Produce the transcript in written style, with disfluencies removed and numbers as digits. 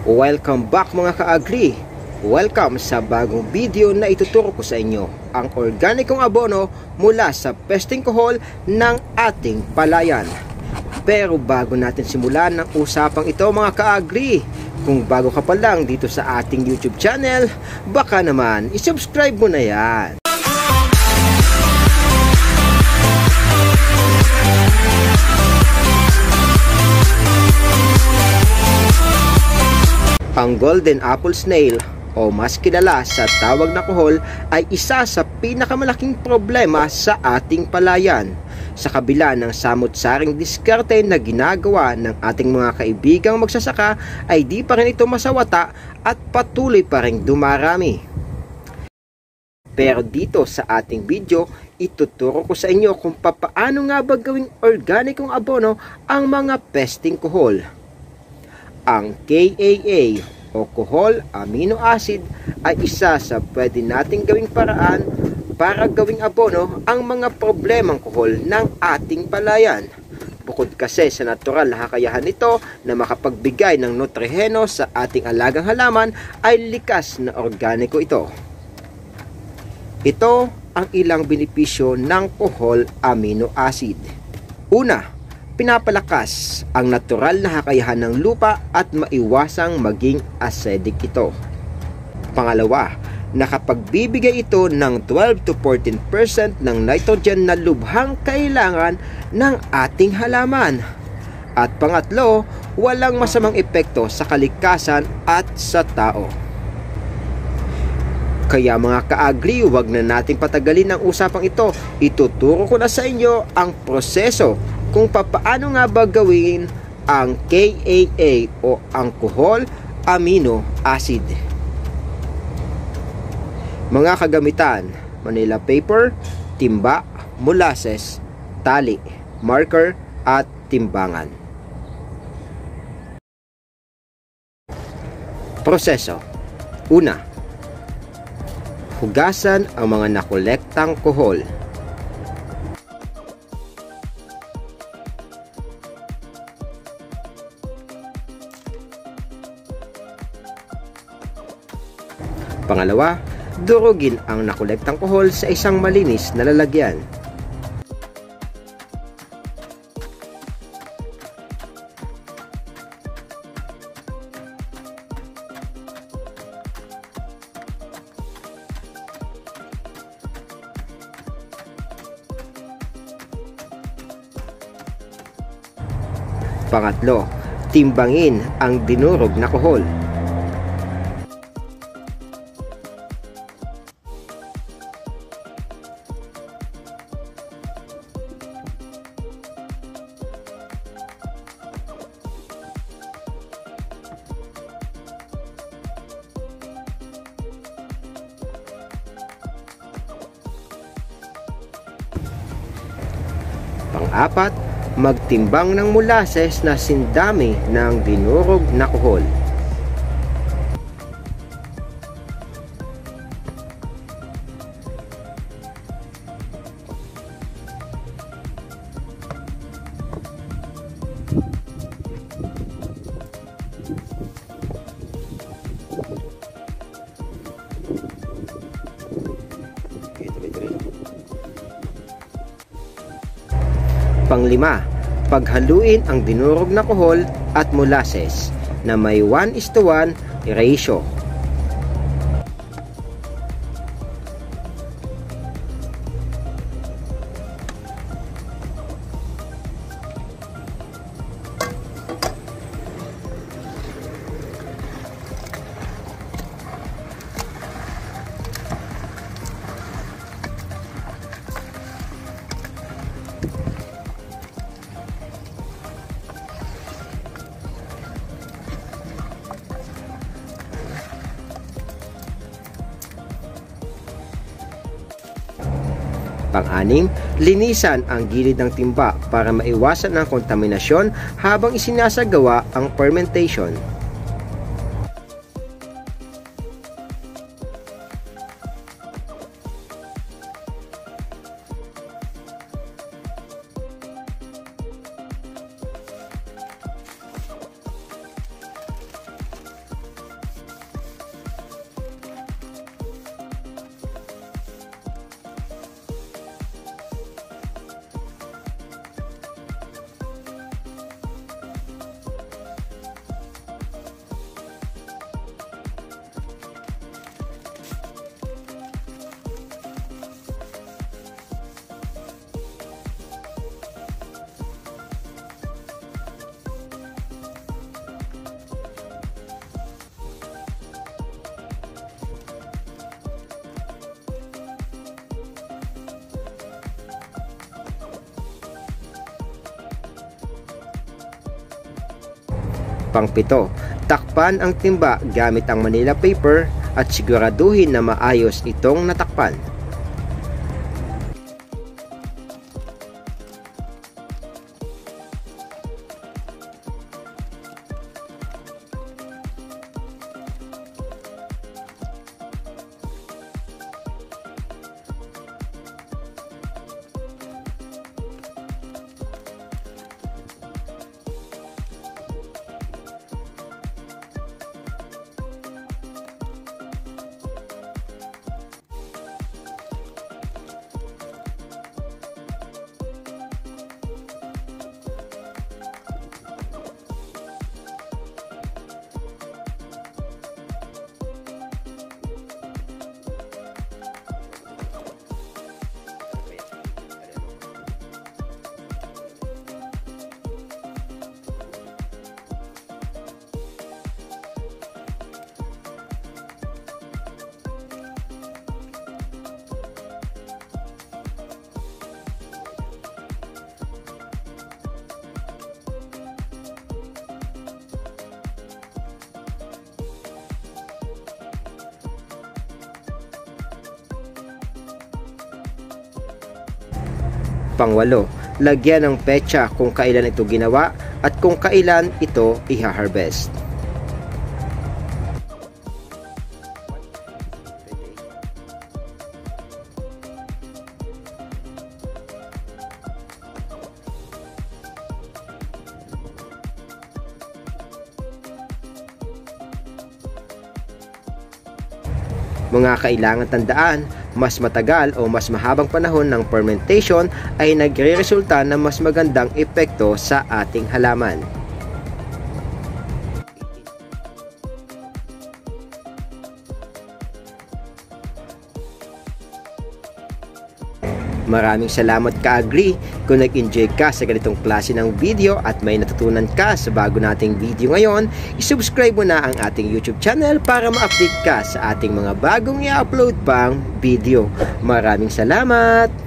Welcome back mga ka-agri. Welcome sa bagong video na ituturo ko sa inyo ang organikong abono mula sa pesting kuhol ng ating palayan. Pero bago natin simulan ang usapang ito mga ka-agri, kung bago ka pa lang dito sa ating YouTube channel, baka naman isubscribe mo na yan. Ang golden apple snail o mas kilala sa tawag na kuhol ay isa sa pinakamalaking problema sa ating palayan. Sa kabila ng samot-saring diskarte na ginagawa ng ating mga kaibigang magsasaka ay di pa rin ito masawata at patuloy pa rin dumarami. Pero dito sa ating video, ituturo ko sa inyo kung paano nga ba gawing organikong abono ang mga pesting kuhol. Ang KAA o kuhol amino acid ay isa sa pwede nating gawing paraan para gawing abono ang mga problemang kuhol ng ating palayan. Bukod kasi sa natural na kakayahan nito na makapagbigay ng nutriheno sa ating alagang halaman, ay likas na organiko ito. Ito ang ilang benepisyo ng kuhol amino acid. Una, pinapalakas ang natural na kakayahan ng lupa at maiwasang maging acidic ito. Pangalawa, nakapagbibigay ito ng 12 to 14% ng nitrogen na lubhang kailangan ng ating halaman. At pangatlo, walang masamang epekto sa kalikasan at sa tao. Kaya mga ka-agri, huwag na nating patagalin ang usapang ito. Ituturo ko na sa inyo ang proseso kung paano nga ba gawin ang KAA o ang kuhol amino acid. Mga kagamitan: Manila paper, timba, molasses, tali, marker at timbangan. Proseso: Una, hugasan ang mga nakolektang kuhol. Pangalawa, durugin ang nakolektang kuhol sa isang malinis na lalagyan. Pangatlo, timbangin ang dinurog na kuhol. Pang-apat, magtimbang ng molasses na sindami ng dinurog na kuhol. Panglima, paghaluin ang dinurog na kuhol at molasses na may 1:1 ratio. Pang-anim, linisan ang gilid ng timba para maiwasan ang kontaminasyon habang isinasagawa ang fermentation. Pang-7, takpan ang timba gamit ang Manila paper at siguraduhin na maayos itong natakpan. Pang-8, lagyan ng petsa kung kailan ito ginawa at kung kailan ito i-harvest. Mga kailangan tandaan, mas matagal o mas mahabang panahon ng fermentation ay nagre-resulta ng mas magandang epekto sa ating halaman. Maraming salamat ka-agree kung nag-enjoy ka sa ganitong klase ng video at may natutunan ka sa bago nating video ngayon. I-subscribe mo na ang ating YouTube channel para ma-update ka sa ating mga bagong i-upload pang video. Maraming salamat!